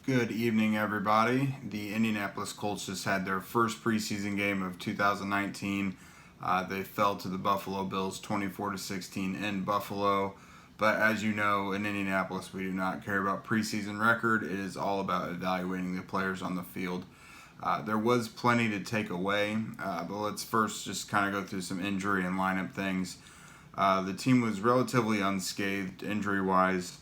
Good evening, everybody. The Indianapolis Colts just had their first preseason game of 2019. They fell to the Buffalo Bills 24-16 in Buffalo. But as you know, in Indianapolis, we do not care about preseason record. It is all about evaluating the players on the field. There was plenty to take away, but let's first just kind of go through some injury and lineup things. The team was relatively unscathed injury-wise.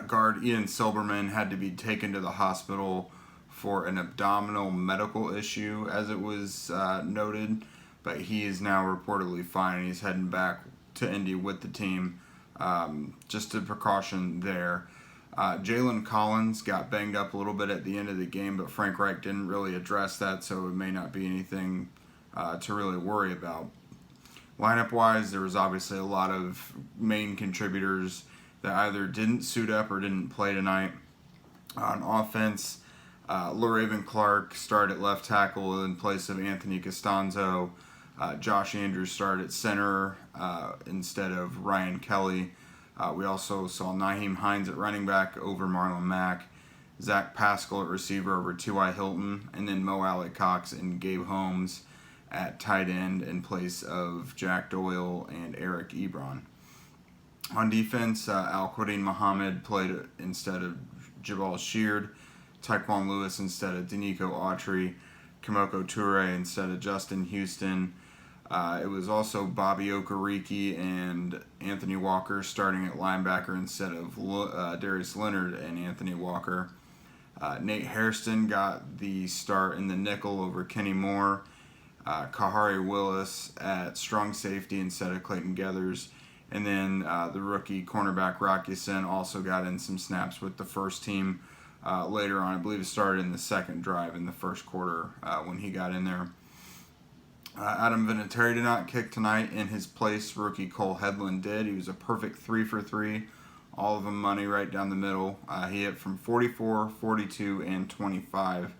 Guard Ian Silberman had to be taken to the hospital for an abdominal medical issue, as it was noted, but he is now reportedly fine and he's heading back to Indy with the team. Just a precaution there. Jalen Collins got banged up a little bit at the end of the game, but Frank Reich didn't really address that, so it may not be anything to really worry about. Lineup-wise, there was obviously a lot of main contributors that either didn't suit up or didn't play tonight. On offense, LaRaven Clark started at left tackle in place of Anthony Costanzo. Josh Andrews started at center instead of Ryan Kelly. We also saw Nyheim Hines at running back over Marlon Mack, Zach Pascal at receiver over T.Y. Hilton, and then Mo Alley-Cox and Gabe Holmes at tight end in place of Jack Doyle and Eric Ebron. On defense, Al-Quadin Muhammad played instead of Jabal Sheard, Taekwon Lewis instead of Danico Autry, Kamoko Toure instead of Justin Houston. It was also Bobby Okereke and Anthony Walker starting at linebacker instead of Darius Leonard and Anthony Walker. Nate Hairston got the start in the nickel over Kenny Moore. Kahari Willis at strong safety instead of Clayton Geathers. And then the rookie cornerback Rocky Sin also got in some snaps with the first team later on. I believe it started in the second drive in the first quarter when he got in there. Adam Vinatieri did not kick tonight. In his place, rookie Cole Headland did. He was a perfect 3 for 3. All of them money right down the middle. He hit from 44, 42, and 25.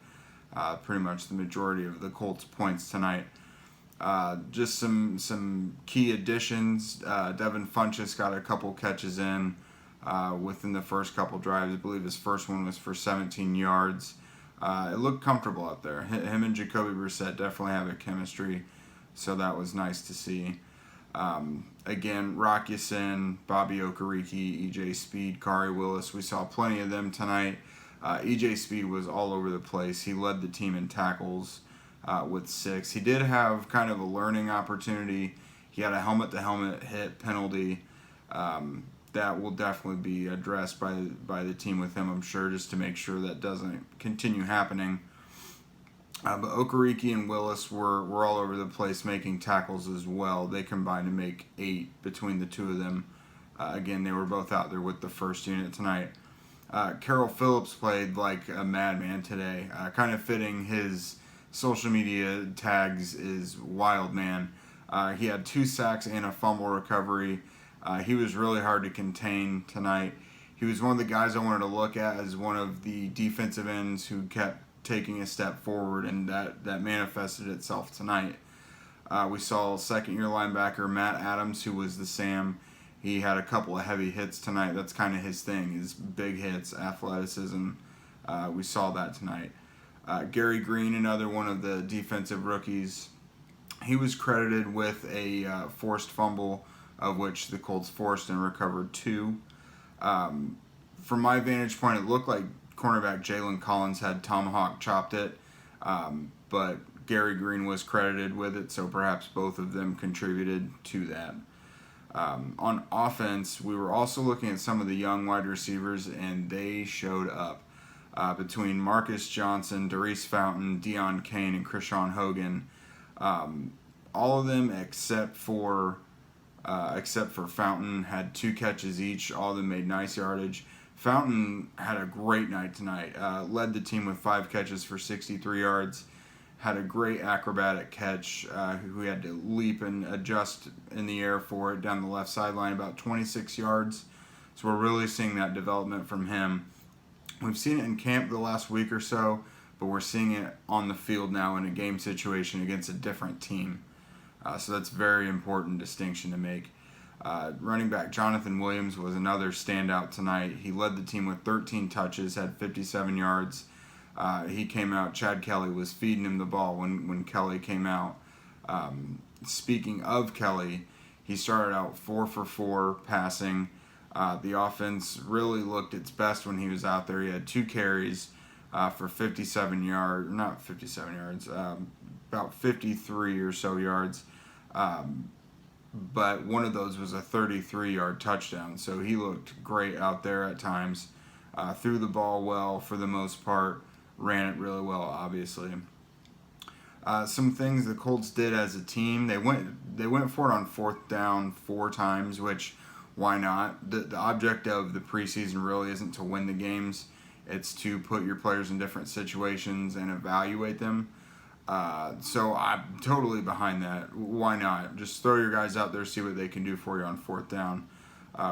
Pretty much the majority of the Colts' points tonight. Just some key additions. Devin Funchess got a couple catches in within the first couple drives. I believe his first one was for 17 yards. It looked comfortable out there. Him and Jacoby Brissett definitely have a chemistry, so that was nice to see. Again, Rocky Sin, Bobby Okereke, E.J. Speed, Kari Willis, we saw plenty of them tonight. E.J. Speed was all over the place. He led the team in tackles with 6. He did have kind of a learning opportunity. He had a helmet-to-helmet hit penalty that will definitely be addressed by the team with him, I'm sure, just to make sure that doesn't continue happening. But Okereke and Willis were all over the place making tackles as well. They combined to make 8 between the two of them. Again, they were both out there with the first unit tonight. Carroll Phillips played like a madman today, kind of fitting his social media tags is wild man. He had 2 sacks and a fumble recovery. He was really hard to contain tonight. He was one of the guys I wanted to look at as one of the defensive ends who kept taking a step forward, and that manifested itself tonight. We saw second-year linebacker Matt Adams, who was the Sam. He had a couple of heavy hits tonight. That's kind of his thing, is big hits, athleticism. We saw that tonight. Gary Green, another one of the defensive rookies, he was credited with a forced fumble, of which the Colts forced and recovered 2. From my vantage point, it looked like cornerback Jalen Collins had tomahawk chopped it, but Gary Green was credited with it, so perhaps both of them contributed to that. On offense, we were also looking at some of the young wide receivers, and they showed up. Between Marcus Johnson, Darius Fountain, Deion Kane, and Krishawn Hogan, all of them except for Fountain had 2 catches each. All of them made nice yardage. Fountain had a great night tonight. Led the team with 5 catches for 63 yards. Had a great acrobatic catch. Who had to leap and adjust in the air for it down the left sideline, about 26 yards. So we're really seeing that development from him. We've seen it in camp the last week or so, but we're seeing it on the field now in a game situation against a different team. So that's a very important distinction to make. Running back Jonathan Williams was another standout tonight. He led the team with 13 touches, had 57 yards. He came out. Chad Kelly was feeding him the ball when Kelly came out. Speaking of Kelly, he started out 4 for 4 passing. The offense really looked its best when he was out there. He had 2 carries for 57 yards, not 57 yards, about 53 or so yards. But one of those was a 33-yard touchdown. So he looked great out there at times. Threw the ball well for the most part. Ran it really well, obviously. Some things the Colts did as a team. They went for it on 4th down 4 times, which why not? The object of the preseason really isn't to win the games. It's to put your players in different situations and evaluate them. So I'm totally behind that. Why not? Just throw your guys out there, see what they can do for you on 4th down.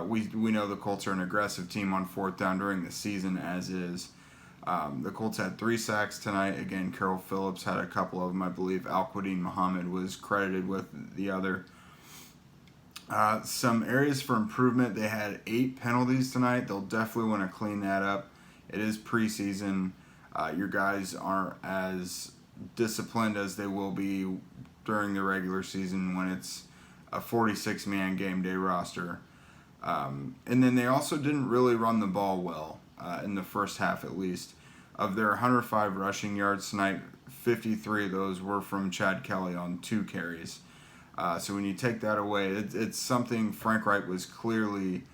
We know the Colts are an aggressive team on 4th down during the season as is. The Colts had 3 sacks tonight. Again, Carroll Phillips had a couple of them. I believe Al-Quadin Muhammad was credited with the other. Some areas for improvement. They had 8 penalties tonight. They'll definitely want to clean that up. It is preseason. Your guys aren't as disciplined as they will be during the regular season when it's a 46-man game day roster. And then they also didn't really run the ball well in the first half, at least. Of their 105 rushing yards tonight, 53 of those were from Chad Kelly on 2 carries. So when you take that away, it's something Frank Reich was clearly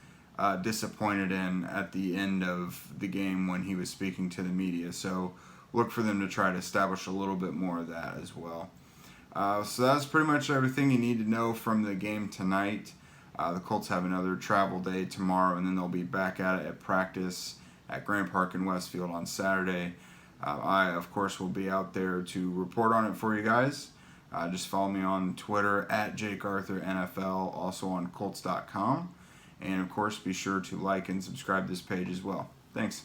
disappointed in at the end of the game when he was speaking to the media. So look for them to try to establish a little bit more of that as well. So that's pretty much everything you need to know from the game tonight. The Colts have another travel day tomorrow, and then they'll be back at it at practice at Grand Park in Westfield on Saturday. I, of course, will be out there to report on it for you guys. Just follow me on Twitter at JakeArthurNFL, also on Colts.com. And, of course, be sure to like and subscribe this page as well. Thanks.